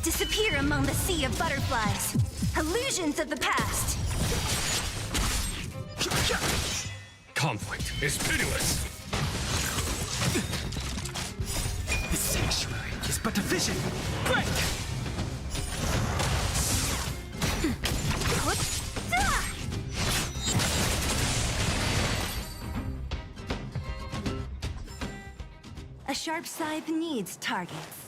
Disappear among the sea of butterflies. Illusions of the past. Conflict is pitiless. The sanctuary is but a vision. Break! A sharp scythe needs targets.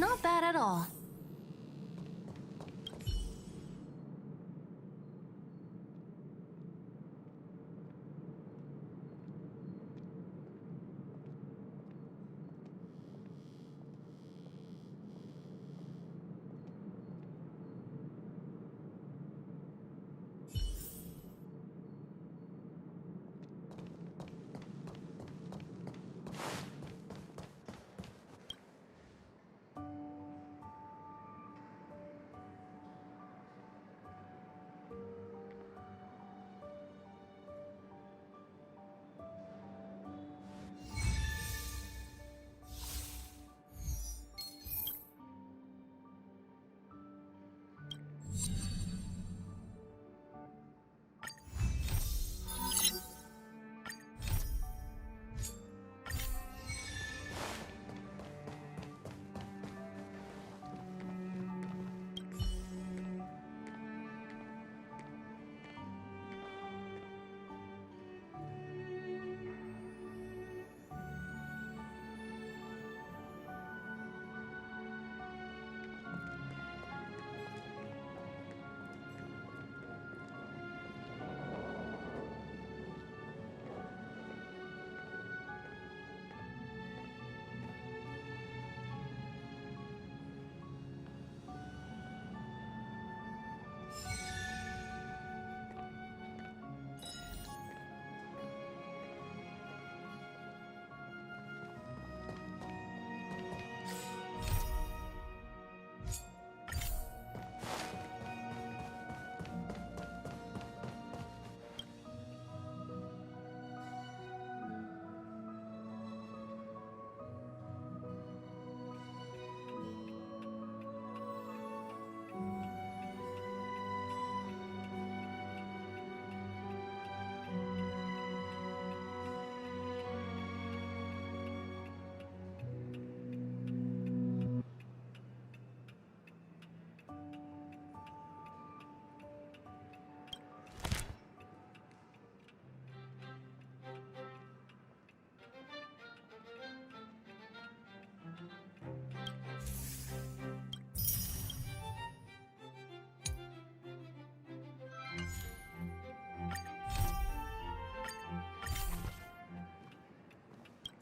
not bad at all.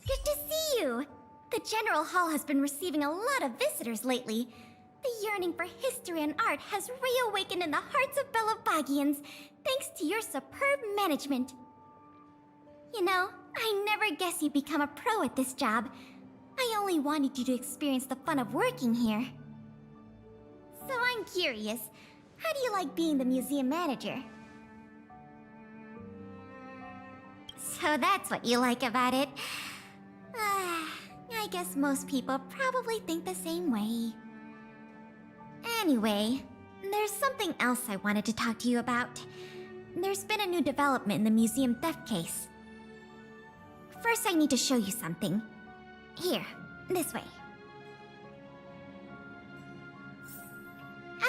Good to see you! The General Hall has been receiving a lot of visitors lately. The yearning for history and art has reawakened in the hearts of Belabagians, thanks to your superb management. You know, I never guessed you'd become a pro at this job. I only wanted you to experience the fun of working here. So I'm curious, how do you like being the museum manager? So that's what you like about it. I guess most people probably think the same way. Anyway, there's something else I wanted to talk to you about. There's been a new development in the museum theft case. First, I need to show you something. Here, this way.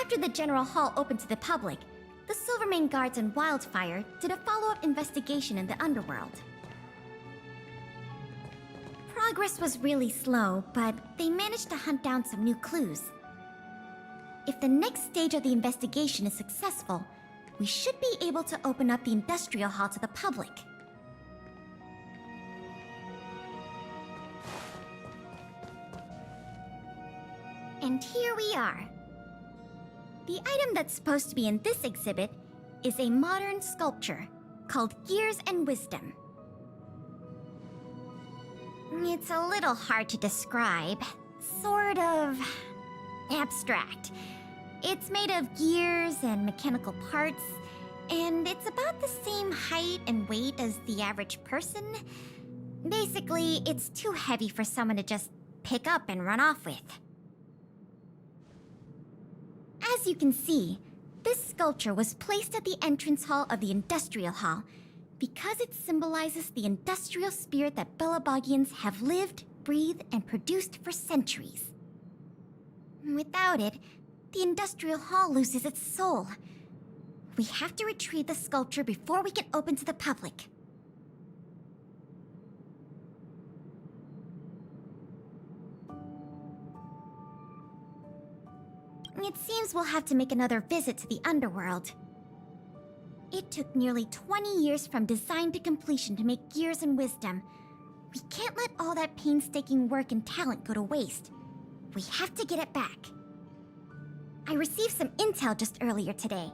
After the General Hall opened to the public, the Silvermane Guards and Wildfire did a follow-up investigation in the underworld. Progress was really slow, but they managed to hunt down some new clues. If the next stage of the investigation is successful, we should be able to open up the Industrial Hall to the public. And here we are. The item that's supposed to be in this exhibit is a modern sculpture called Gears and Wisdom. It's a little hard to describe. Sort of abstract. It's made of gears and mechanical parts, and it's about the same height and weight as the average person. Basically, it's too heavy for someone to just pick up and run off with. As you can see, this sculpture was placed at the entrance hall of the Industrial Hall because it symbolizes the industrial spirit that Belabagians have lived, breathed, and produced for centuries. Without it, the Industrial Hall loses its soul. We have to retrieve the sculpture before we can open to the public. It seems we'll have to make another visit to the underworld. It took nearly 20 years from design to completion to make Gears and Wisdom. We can't let all that painstaking work and talent go to waste. We have to get it back. I received some intel just earlier today.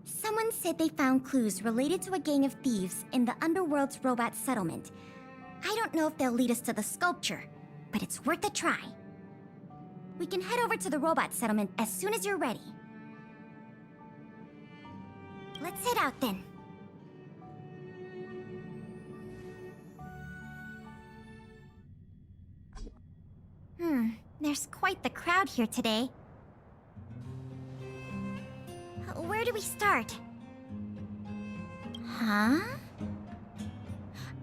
Someone said they found clues related to a gang of thieves in the underworld's robot settlement. I don't know if they'll lead us to the sculpture, but it's worth a try. We can head over to the robot settlement as soon as you're ready. Let's head out then. There's quite the crowd here today. Where do we start? Huh?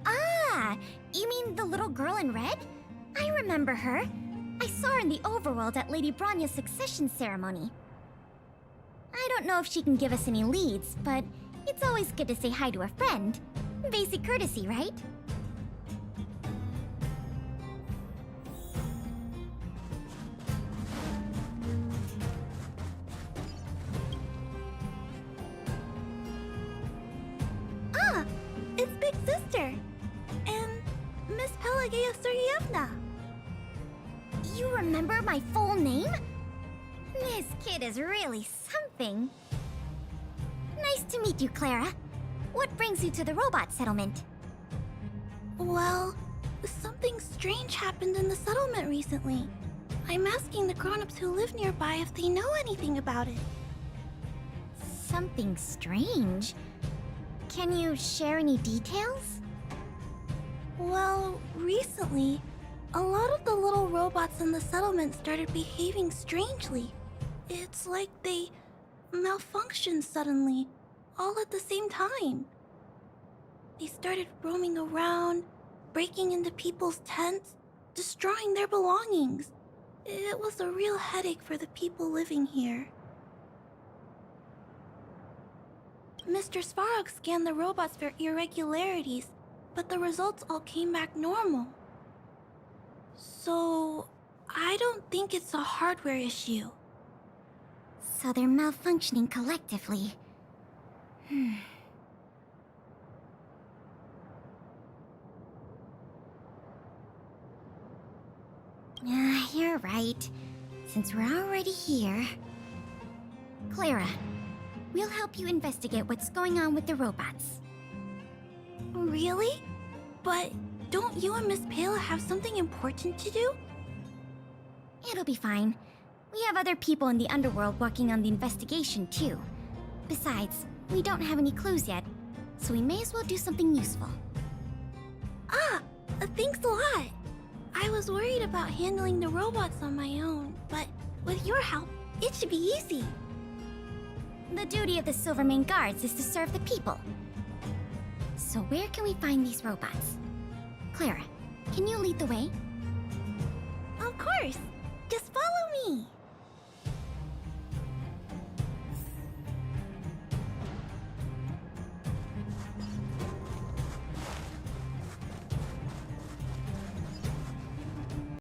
Ah! You mean the little girl in red? I remember her. I saw her in the overworld at Lady Bronya's succession ceremony. I don't know if she can give us any leads, but it's always good to say hi to a friend. Basic courtesy, right? Ah! It's Big Sister! And Miss Pelageya Sergeyevna! You remember my full name? This kid is really something. Nice to meet you, Clara. What brings you to the robot settlement? Well, something strange happened in the settlement recently. I'm asking the grown-ups who live nearby if they know anything about it. Something strange? Can you share any details? Well, recently, a lot of the little robots in the settlement started behaving strangely. It's like they malfunctioned suddenly, all at the same time. They started roaming around, breaking into people's tents, destroying their belongings. It was a real headache for the people living here. Mr. Svarog scanned the robots for irregularities, but the results all came back normal. So, I don't think it's a hardware issue. So they're malfunctioning collectively. You're right. Since we're already here... Clara, we'll help you investigate what's going on with the robots. Really? But don't you and Miss Pale have something important to do? It'll be fine. We have other people in the underworld working on the investigation, too. Besides, we don't have any clues yet, so we may as well do something useful. Thanks a lot. I was worried about handling the robots on my own, but with your help, it should be easy. The duty of the Silvermane Guards is to serve the people. So where can we find these robots? Clara, can you lead the way?